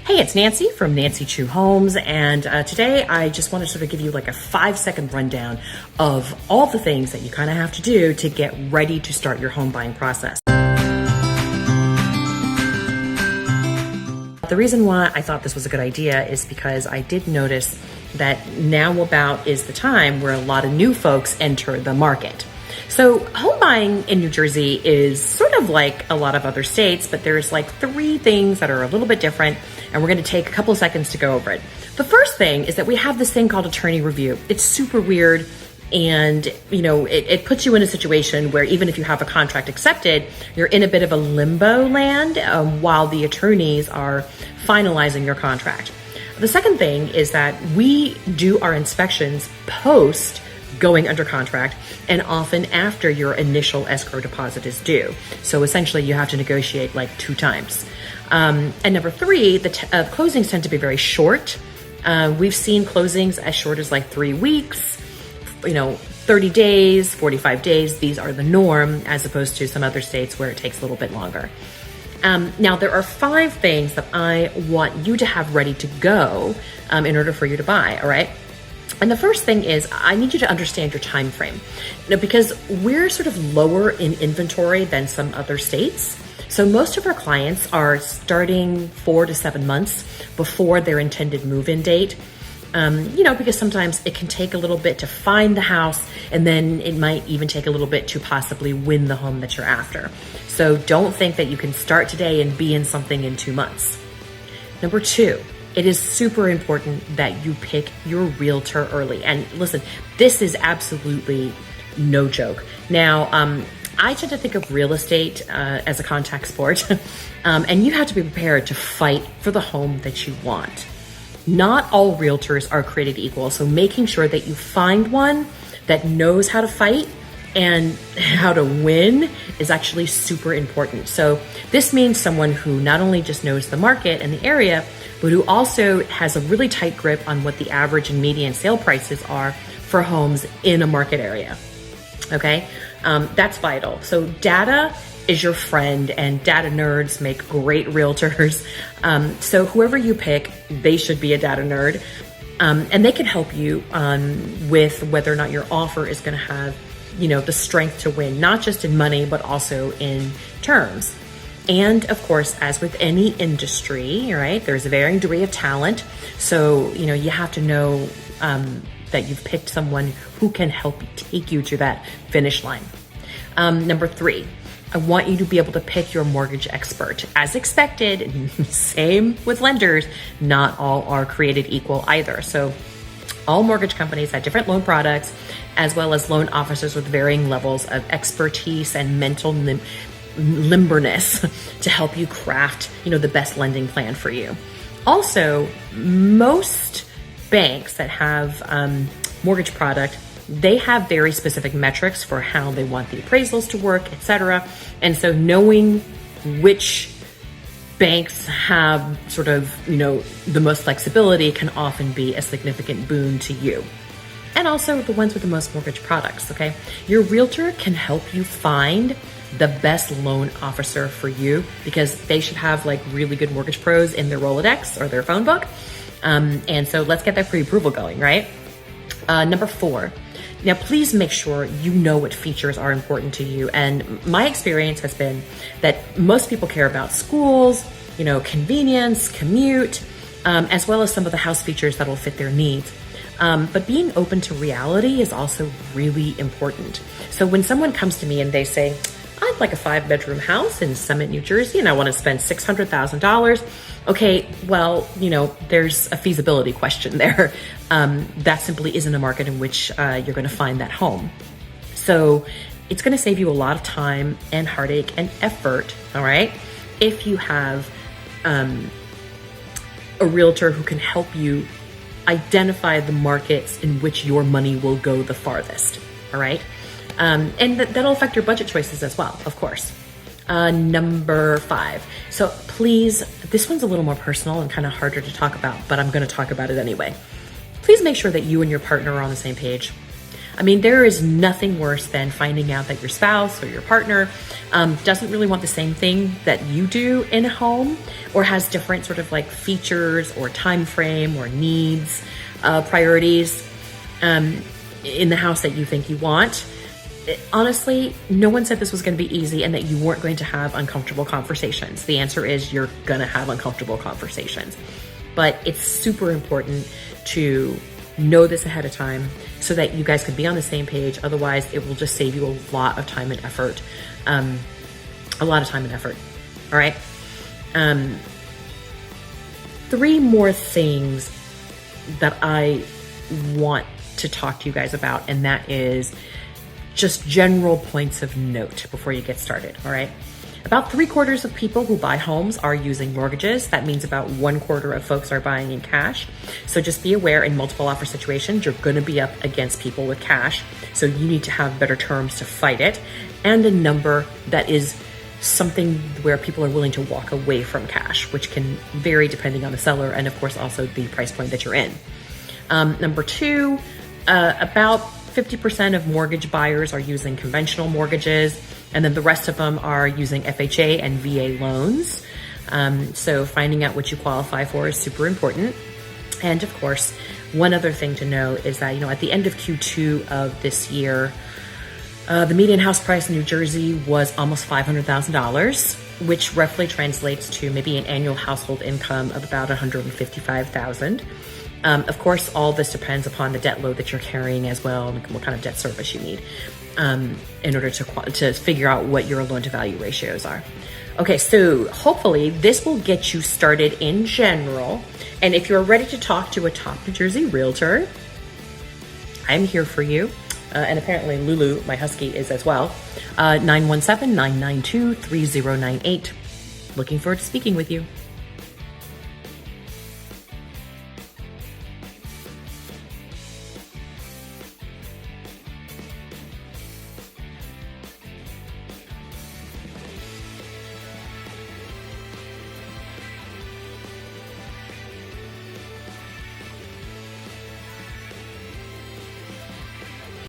Hey, it's Nancy from Nancy Chu Homes, and today I just want to sort of give you like a 5-second rundown of all the things that you kind of have to do to get ready to start your home buying process. The reason why I thought this was a good idea is because I did notice that now about is the time where a lot of new folks enter the market. So home buying in New Jersey is sort of like a lot of other states, but there's like 3 things that are a little bit different, and we're going to take a couple of seconds to go over it. The first thing is that we have this thing called attorney review. It's super weird, and it puts you in a situation where even if you have a contract accepted, you're in a bit of a limbo land while the attorneys are finalizing your contract. The second thing is that we do our inspections post going under contract and often after your initial escrow deposit is due. So essentially you have to negotiate like 2 times. And number 3, the closings tend to be very short. We've seen closings as short as like 3 weeks, 30 days, 45 days. These are the norm as opposed to some other states where it takes a little bit longer. Now, there are 5 things that I want you to have ready to go in order for you to buy, all right? And the first thing is I need you to understand your time frame. Because we're sort of lower in inventory than some other states. So most of our clients are starting 4 to 7 months before their intended move-in date. Because sometimes it can take a little bit to find the house, and then it might even take a little bit to possibly win the home that you're after. So don't think that you can start today and be in something in 2 months. Number 2, it is super important that you pick your realtor early. And listen, this is absolutely no joke. Now, I tend to think of real estate as a contact sport, and you have to be prepared to fight for the home that you want. Not all realtors are created equal, so making sure that you find one that knows how to fight and how to win is actually super important. So this means someone who not only just knows the market and the area, but who also has a really tight grip on what the average and median sale prices are for homes in a market area. Okay, that's vital. So data is your friend, and data nerds make great realtors. So whoever you pick, they should be a data nerd. And they can help you with whether or not your offer is going to have, the strength to win, not just in money, but also in terms. And of course, as with any industry, right, there's a varying degree of talent. So, you have to know that you've picked someone who can help take you to that finish line. Number 3, I want you to be able to pick your mortgage expert. As expected, same with lenders, not all are created equal either. So all mortgage companies have different loan products, as well as loan officers with varying levels of expertise and mental limberness to help you craft, the best lending plan for you. Also, most banks that have mortgage product, they have very specific metrics for how they want the appraisals to work, etc. And so knowing which banks have sort of, the most flexibility can often be a significant boon to you. And also the ones with the most mortgage products, okay? Your realtor can help you find the best loan officer for you because they should have like really good mortgage pros in their Rolodex or their phone book. And so let's get that pre-approval going, right? Number 4, now please make sure you know what features are important to you. And my experience has been that most people care about schools, convenience, commute, as well as some of the house features that will fit their needs. But being open to reality is also really important. So when someone comes to me and they say, I'd like a 5-bedroom house in Summit, New Jersey, and I want to spend $600,000. Okay, well, there's a feasibility question there. That simply isn't a market in which you're going to find that home. So it's going to save you a lot of time and heartache and effort, all right, if you have a realtor who can help you identify the markets in which your money will go the farthest, all right? And that'll affect your budget choices as well, of course. Number 5. So please, this one's a little more personal and kind of harder to talk about, but I'm going to talk about it anyway. Please make sure that you and your partner are on the same page. I mean, there is nothing worse than finding out that your spouse or your partner doesn't really want the same thing that you do in a home, or has different sort of like features or time frame or needs, priorities in the house that you think you want. Honestly, no one said this was going to be easy and that you weren't going to have uncomfortable conversations. The answer is you're going to have uncomfortable conversations. But it's super important to know this ahead of time so that you guys can be on the same page. Otherwise, it will just save you a lot of time and effort. All right. 3 more things that I want to talk to you guys about, and that is just general points of note before you get started. All right. About 3/4 of people who buy homes are using mortgages. That means about 1/4 of folks are buying in cash. So just be aware, in multiple offer situations, you're going to be up against people with cash. So you need to have better terms to fight it, and a number that is something where people are willing to walk away from cash, which can vary depending on the seller and of course also the price point that you're in. Number 2, about 50% of mortgage buyers are using conventional mortgages, and then the rest of them are using FHA and VA loans. So finding out what you qualify for is super important. And of course, one other thing to know is that, at the end of Q2 of this year, the median house price in New Jersey was almost $500,000, which roughly translates to maybe an annual household income of about $155,000. Of course, all this depends upon the debt load that you're carrying as well, and what kind of debt service you need in order to figure out what your loan to value ratios are. Okay, so hopefully this will get you started in general. And if you're ready to talk to a top New Jersey realtor, I'm here for you. And apparently Lulu, my husky, is as well. 917-992-3098. Looking forward to speaking with you.